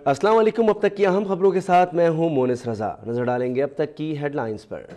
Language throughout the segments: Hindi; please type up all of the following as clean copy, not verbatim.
अस्सलाम वालेकुम। अब तक की अहम खबरों के साथ मैं हूं मोनिस रजा। नजर डालेंगे अब तक की हेडलाइंस पर।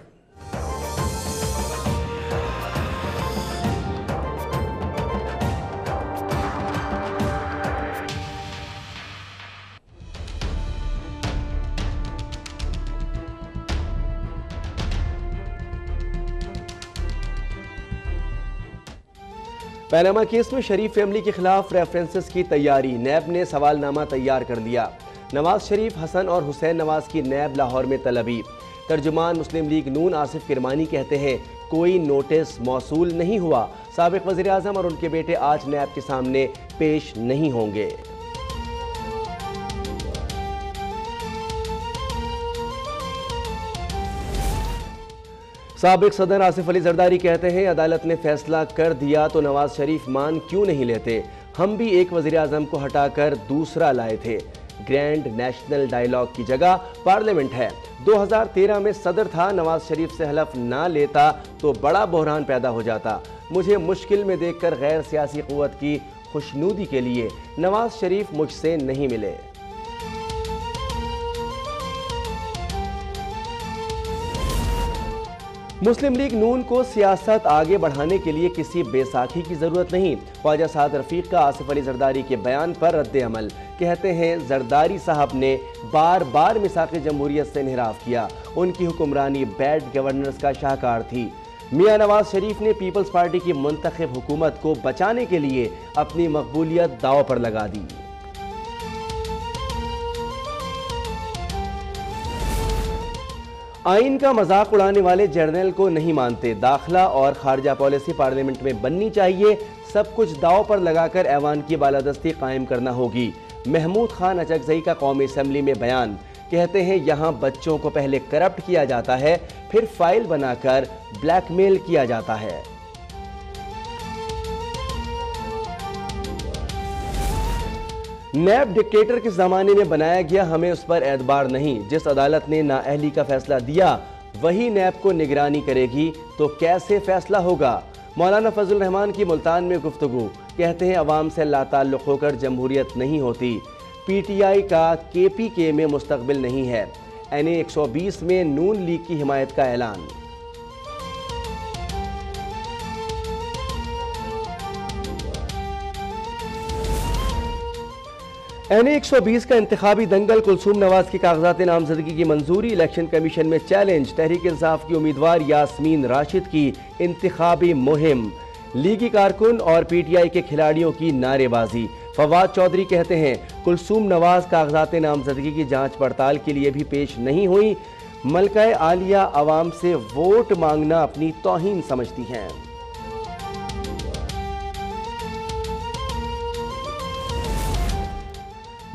पैनामा केस में शरीफ फैमिली के खिलाफ रेफरेंसेस की तैयारी, नैब ने सवालनामा तैयार कर लिया। नवाज शरीफ, हसन और हुसैन नवाज की नैब लाहौर में तलबी। तर्जुमान मुस्लिम लीग नून आसिफ किरमानी कहते हैं कोई नोटिस मौसूल नहीं हुआ। साबिक वज़ीर आज़म और उनके बेटे आज नैब के सामने पेश नहीं होंगे। साबिक सदर आसिफ अली जरदारी कहते हैं अदालत ने फैसला कर दिया तो नवाज शरीफ मान क्यों नहीं लेते। हम भी एक वज़ीर आज़म को हटाकर दूसरा लाए थे। ग्रैंड नेशनल डायलॉग की जगह पार्लियामेंट है। 2013 में सदर था, नवाज शरीफ से हलफ ना लेता तो बड़ा बहरान पैदा हो जाता। मुझे मुश्किल में देखकर गैर सियासी क़ुव्वत की खुशनुदी के लिए नवाज शरीफ मुझसे नहीं मिले। मुस्लिम लीग नून को सियासत आगे बढ़ाने के लिए किसी बैसाखी की जरूरत नहीं। ख्वाजा साद रफीक का आसिफ अली जरदारी के बयान पर रद्द अमल। कहते हैं जरदारी साहब ने बार बार मिसाक़ जमहूरियत से इनहराफ किया। उनकी हुक्मरानी बैड गवर्नेंस का शाहकार थी। मियां नवाज शरीफ ने पीपल्स पार्टी की मुंतखब हुकूमत को बचाने के लिए अपनी मकबूलियत दांव पर लगा दी। आइन का मजाक उड़ाने वाले जर्नल को नहीं मानते। दाखिला और खारजा पॉलिसी पार्लियामेंट में बननी चाहिए। सब कुछ दांव पर लगाकर ऐवान की बालादस्ती कायम करना होगी। महमूद खान अचकजई का कौमी असम्बली में बयान। कहते हैं यहाँ बच्चों को पहले करप्ट किया जाता है, फिर फाइल बनाकर ब्लैकमेल किया जाता है। नैब डिक्टेटर के जमाने में बनाया गया, हमें उस पर एतबार नहीं। जिस अदालत ने नाअहली का फैसला दिया वही नैब को निगरानी करेगी तो कैसे फैसला होगा। मौलाना फजल रहमान की मुल्तान में गुफ्तगू। कहते हैं अवाम से लाताल्लुक होकर जमहूरियत नहीं होती। पीटीआई का केपीके में मुस्तकबिल नहीं है। NA 120 में नून लीग की हिमायत का ऐलान। NA 120 का इंतखाबी दंगल, कुलसूम नवाज की कागजात नामजदगी की मंजूरी, इलेक्शन कमीशन में चैलेंज, तहरीक इंसाफ की उम्मीदवार यास्मीन राशिद की इंतखाबी मुहिम, लीगी कारकुन और पीटीआई के खिलाड़ियों की नारेबाजी। फवाद चौधरी कहते हैं कुलसूम नवाज कागजात नामजदगी की जांच पड़ताल के लिए भी पेश नहीं हुई। मलका आलिया अवाम से वोट मांगना अपनी तौहीन समझती हैं।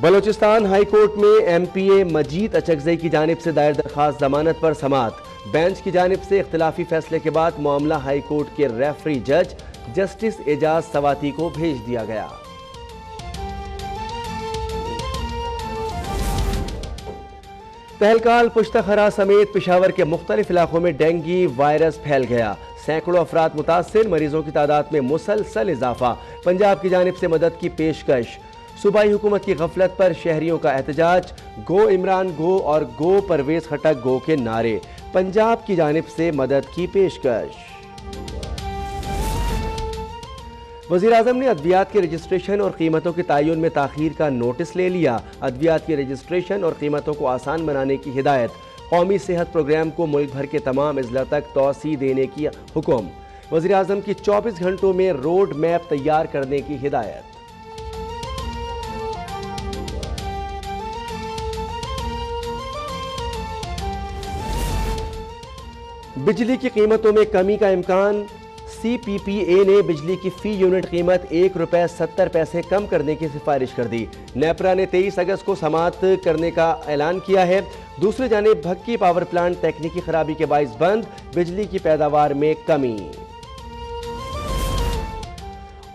बलोचिस्तान हाई कोर्ट में MPA मजीद अचकजई की जानिब से दायर दरखास्त जमानत पर समाअत। बेंच की जानिब से इख्तिलाफी फैसले के बाद मामला हाई कोर्ट के रेफरी जज जस्टिस एजाज सवाती को भेज दिया गया। तहलकाल, पुश्तखरा समेत पेशावर के मुख्तलिफ इलाकों में डेंगू वायरस फैल गया। सैकड़ों अफराद मुतासिर, मरीजों की तादाद में मुसलसल इजाफा। पंजाब की जानिब से मदद की पेशकश। सूबाई हुकूमत की गफलत पर शहरियों का एहतजाज। गो इमरान गो और गो परवेज खटक गो के नारे। पंजाब की जानिब से मदद की पेशकश। वज़ीर आज़म ने अद्वियात के रजिस्ट्रेशन और कीमतों के तयन में ताख़ीर का नोटिस ले लिया। अद्वियात के रजिस्ट्रेशन और कीमतों को आसान बनाने की हिदायत। कौमी सेहत प्रोग्राम को मुल्क भर के तमाम अजला तक तोसी देने की हुक्म। वज़ीर आज़म की 24 घंटों में रोड मैप तैयार करने की हिदायत। बिजली की कीमतों में कमी का इम्कान। CPPA ने बिजली की फी यूनिट कीमत ₹1.70 कम करने की सिफारिश कर दी। नेपरा ने 23 अगस्त को समाप्त करने का ऐलान किया है। दूसरी जानिब भक्की पावर प्लांट तकनीकी खराबी के बाइस बंद, बिजली की पैदावार में कमी।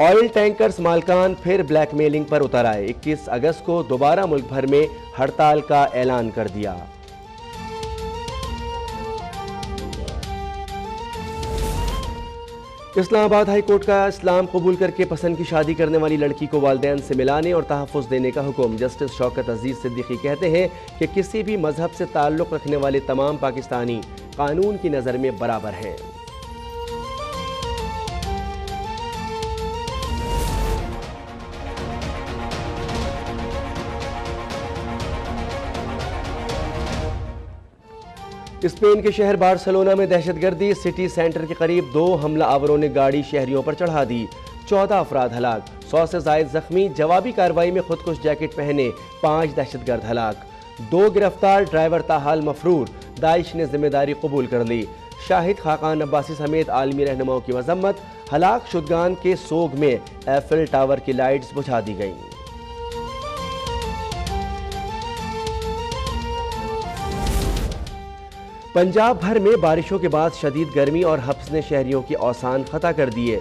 ऑयल टैंकर्स मालकान फिर ब्लैकमेलिंग पर उतर आए। 21 अगस्त को दोबारा मुल्क भर में हड़ताल का ऐलान कर दिया। इस्लामाबाद हाई कोर्ट का इस्लाम कबूल करके पसंद की शादी करने वाली लड़की को वालिदैन से मिलाने और तहफ़्फ़ुज़ देने का हुक्म। जस्टिस शौकत अजीज़ सिद्दीकी कहते हैं कि किसी भी मजहब से ताल्लुक़ रखने वाले तमाम पाकिस्तानी कानून की नज़र में बराबर हैं। स्पेन के शहर बार्सिलोना में दहशतगर्दी। सिटी सेंटर के करीब 2 हमला आवरों ने गाड़ी शहरियों पर चढ़ा दी। 14 अफराद हलाक, 100 से जायद जख्मी। जवाबी कार्रवाई में खुदकुश जैकेट पहने 5 दहशतगर्द हलाक। 2 गिरफ्तार, ड्राइवर ताहाल मफरूर। दाइश ने जिम्मेदारी कबूल कर ली। शाहिद खाकान अब्बासी समेत आलमी रहनुमाओं की मजम्मत। हलाक शुदगान के सोग में एफिल टावर की लाइट्स बुझा दी गई। पंजाब भर में बारिशों के बाद शदीद गर्मी और हब्स ने शहरियों की औसान खता कर दिए।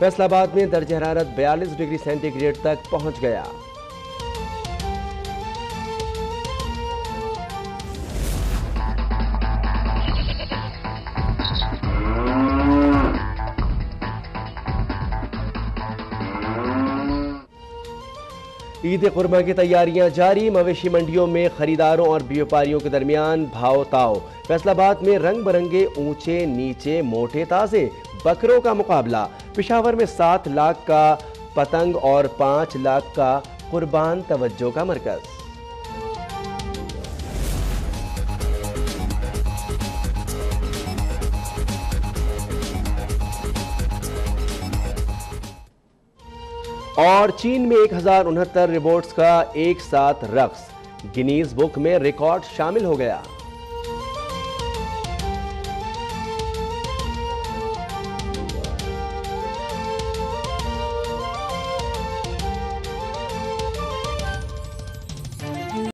फैसलाबाद में दर्ज हरारत 42 डिग्री सेंटीग्रेड तक पहुंच गया। ईद कुर्बान की तैयारियां जारी। मवेशी मंडियों में खरीदारों और व्यापारियों के दरमियान भाव ताव। फैसलाबाद में रंग बिरंगे ऊंचे नीचे मोटे ताजे बकरों का मुकाबला। पेशावर में 7 लाख का पतंग और 5 लाख का कुर्बान तवज्जो का मरकज। और चीन में 1069 रोबोट्स का एक साथ रक्स गिनीज बुक में रिकॉर्ड शामिल हो गया।